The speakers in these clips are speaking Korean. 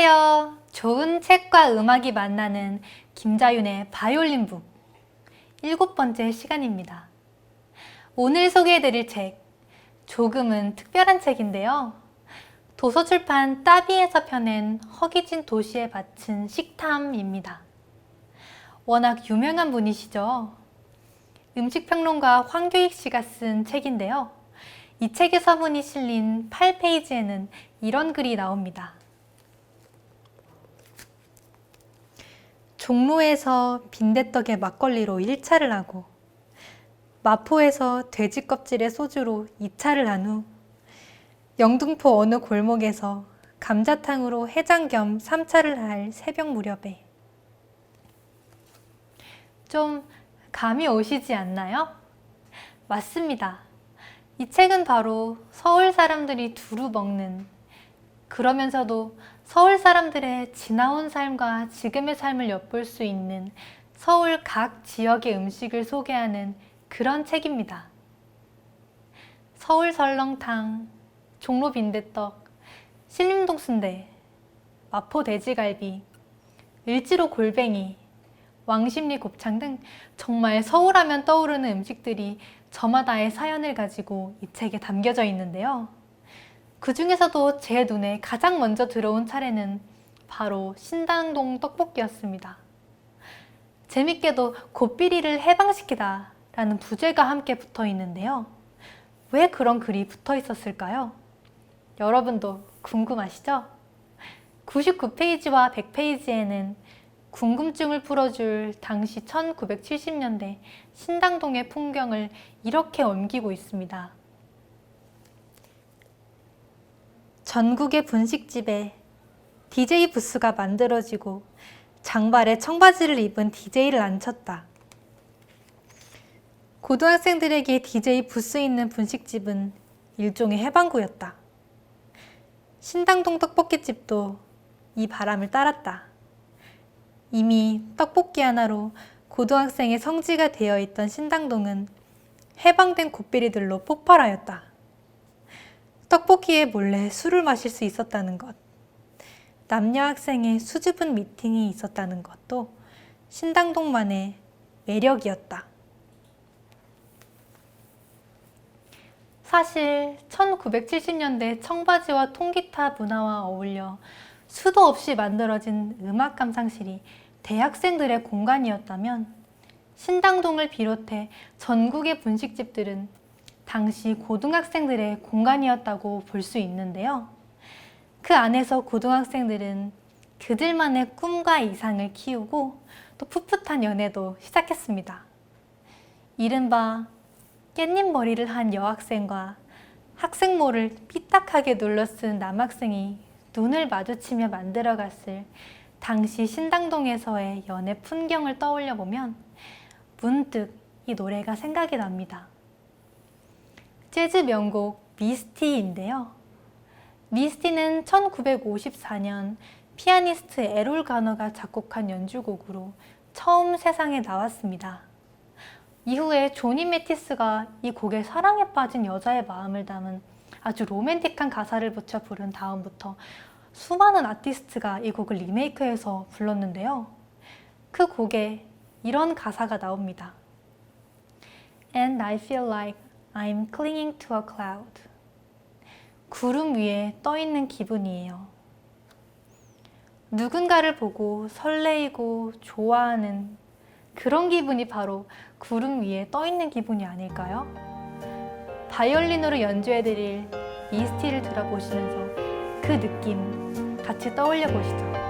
안녕하세요. 좋은 책과 음악이 만나는 김자윤의 바이올린북 7번째 시간입니다. 오늘 소개해드릴 책, 조금은 특별한 책인데요. 도서출판 따비에서 펴낸 허기진 도시에 바친 식탐입니다. 워낙 유명한 분이시죠. 음식평론가 황교익 씨가 쓴 책인데요. 이 책의 서문이 실린 8페이지에는 이런 글이 나옵니다. 종로에서 빈대떡에 막걸리로 1차를 하고 마포에서 돼지 껍질에 소주로 2차를 한 후 영등포 어느 골목에서 감자탕으로 해장 겸 3차를 할 새벽 무렵에 좀 감이 오시지 않나요? 맞습니다. 이 책은 바로 서울 사람들이 두루 먹는, 그러면서도 서울 사람들의 지나온 삶과 지금의 삶을 엿볼 수 있는 서울 각 지역의 음식을 소개하는 그런 책입니다. 서울 설렁탕, 종로 빈대떡, 신림동 순대, 마포 돼지갈비, 을지로 골뱅이, 왕십리 곱창 등 정말 서울하면 떠오르는 음식들이 저마다의 사연을 가지고 이 책에 담겨져 있는데요. 그 중에서도 제 눈에 가장 먼저 들어온 차례는 바로 신당동 떡볶이였습니다. 재밌게도 곱비리를 해방시키다 라는 부제가 함께 붙어 있는데요. 왜 그런 글이 붙어 있었을까요? 여러분도 궁금하시죠? 99페이지와 100페이지에는 궁금증을 풀어줄 당시 1970년대 신당동의 풍경을 이렇게 옮기고 있습니다. 전국의 분식집에 DJ 부스가 만들어지고 장발에 청바지를 입은 DJ를 앉혔다. 고등학생들에게 DJ 부스 있는 분식집은 일종의 해방구였다. 신당동 떡볶이집도 이 바람을 따랐다. 이미 떡볶이 하나로 고등학생의 성지가 되어 있던 신당동은 해방된 곱비리들로 폭발하였다. 떡볶이에 몰래 술을 마실 수 있었다는 것, 남녀 학생의 수줍은 미팅이 있었다는 것도 신당동만의 매력이었다. 사실 1970년대 청바지와 통기타 문화와 어울려 수도 없이 만들어진 음악 감상실이 대학생들의 공간이었다면 신당동을 비롯해 전국의 분식집들은 당시 고등학생들의 공간이었다고 볼 수 있는데요. 그 안에서 고등학생들은 그들만의 꿈과 이상을 키우고 또 풋풋한 연애도 시작했습니다. 이른바 깻잎 머리를 한 여학생과 학생모를 삐딱하게 눌러쓴 남학생이 눈을 마주치며 만들어갔을 당시 신당동에서의 연애 풍경을 떠올려 보면 문득 이 노래가 생각이 납니다. 재즈 명곡 미스티인데요. 미스티는 1954년 피아니스트 에롤 가너가 작곡한 연주곡으로 처음 세상에 나왔습니다. 이후에 조니 매티스가 이 곡에 사랑에 빠진 여자의 마음을 담은 아주 로맨틱한 가사를 붙여 부른 다음부터 수많은 아티스트가 이 곡을 리메이크해서 불렀는데요. 그 곡에 이런 가사가 나옵니다. And I feel like I'm clinging to a cloud. 구름 위에 떠 있는 기분이에요. 누군가를 보고 설레이고 좋아하는 그런 기분이 바로 구름 위에 떠 있는 기분이 아닐까요? 바이올린으로 연주해드릴 미스티를 들어보시면서 그 느낌 같이 떠올려 보시죠.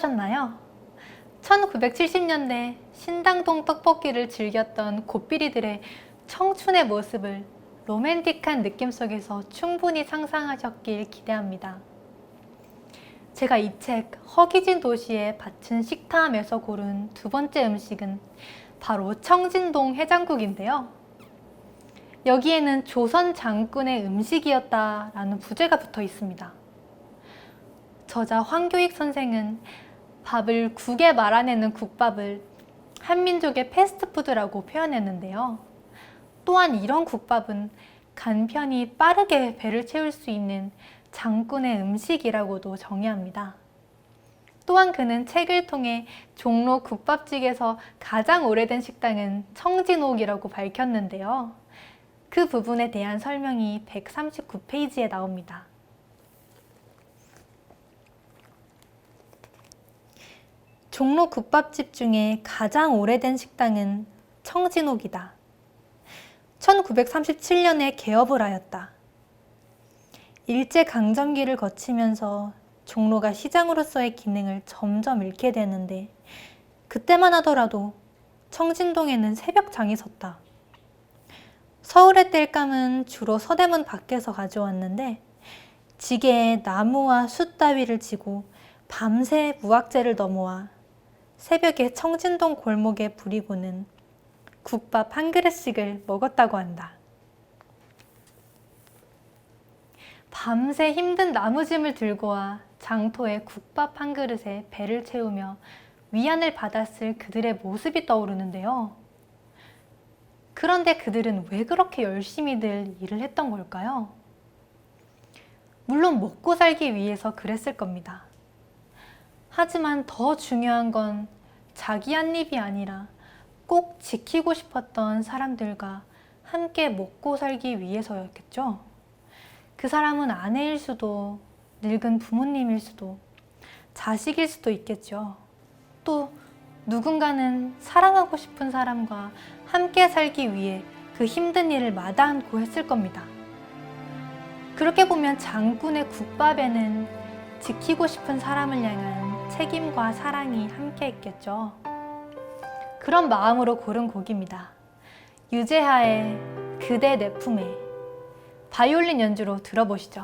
어떠셨나요? 1970년대 신당동 떡볶이를 즐겼던 곱비리들의 청춘의 모습을 로맨틱한 느낌 속에서 충분히 상상하셨길 기대합니다. 제가 이 책 허기진 도시에 바친 식탐에서 고른 두 번째 음식은 바로 청진동 해장국인데요. 여기에는 조선 장군의 음식이었다라는 부제가 붙어 있습니다. 저자 황교익 선생은 밥을 국에 말아내는 국밥을 한민족의 패스트푸드라고 표현했는데요. 또한 이런 국밥은 간편히 빠르게 배를 채울 수 있는 장군의 음식이라고도 정의합니다. 또한 그는 책을 통해 종로 국밥집에서 가장 오래된 식당은 청진옥이라고 밝혔는데요. 그 부분에 대한 설명이 139페이지에 나옵니다. 종로 국밥집 중에 가장 오래된 식당은 청진옥이다. 1937년에 개업을 하였다. 일제강점기를 거치면서 종로가 시장으로서의 기능을 점점 잃게 되는데 그때만 하더라도 청진동에는 새벽장이 섰다. 서울의 땔감은 주로 서대문 밖에서 가져왔는데 지게에 나무와 숯 따위를 지고 밤새 무학재를 넘어와 새벽에 청진동 골목에 부리고는 국밥 한 그릇씩을 먹었다고 한다. 밤새 힘든 나무짐을 들고 와 장터에 국밥 한 그릇에 배를 채우며 위안을 받았을 그들의 모습이 떠오르는데요. 그런데 그들은 왜 그렇게 열심히들 일을 했던 걸까요? 물론 먹고 살기 위해서 그랬을 겁니다. 하지만 더 중요한 건 자기 한 입이 아니라 꼭 지키고 싶었던 사람들과 함께 먹고 살기 위해서였겠죠. 그 사람은 아내일 수도, 늙은 부모님일 수도, 자식일 수도 있겠죠. 또 누군가는 사랑하고 싶은 사람과 함께 살기 위해 그 힘든 일을 마다않고 했을 겁니다. 그렇게 보면 장군의 국밥에는 지키고 싶은 사람을 향한 책임과 사랑이 함께 있겠죠. 그런 마음으로 고른 곡입니다. 유재하의 그대 내 품에 바이올린 연주로 들어보시죠.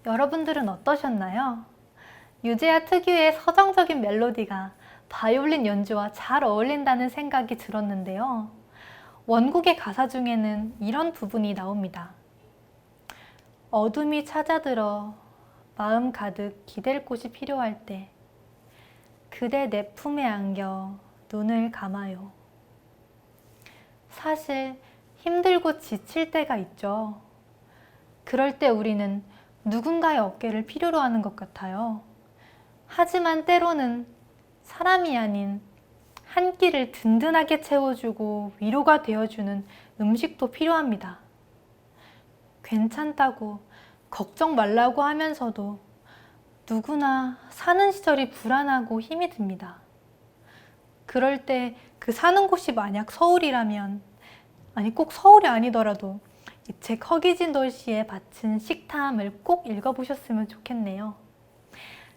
여러분들은 어떠셨나요? 유재하 특유의 서정적인 멜로디가 바이올린 연주와 잘 어울린다는 생각이 들었는데요. 원곡의 가사 중에는 이런 부분이 나옵니다. 어둠이 찾아들어 마음 가득 기댈 곳이 필요할 때 그대 내 품에 안겨 눈을 감아요. 사실 힘들고 지칠 때가 있죠. 그럴 때 우리는 누군가의 어깨를 필요로 하는 것 같아요. 하지만 때로는 사람이 아닌 한 끼를 든든하게 채워주고 위로가 되어주는 음식도 필요합니다. 괜찮다고 걱정 말라고 하면서도 누구나 사는 시절이 불안하고 힘이 듭니다. 그럴 때 그 사는 곳이 만약 서울이라면, 아니 꼭 서울이 아니더라도 이 책 허기진 돌씨에 바친 식탐을 꼭 읽어보셨으면 좋겠네요.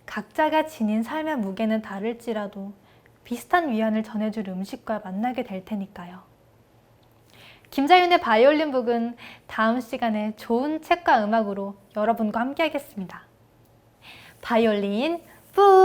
각자가 지닌 삶의 무게는 다를지라도 비슷한 위안을 전해줄 음식과 만나게 될 테니까요. 김자윤의 바이올린 북은 다음 시간에 좋은 책과 음악으로 여러분과 함께 하겠습니다. 바이올린 북!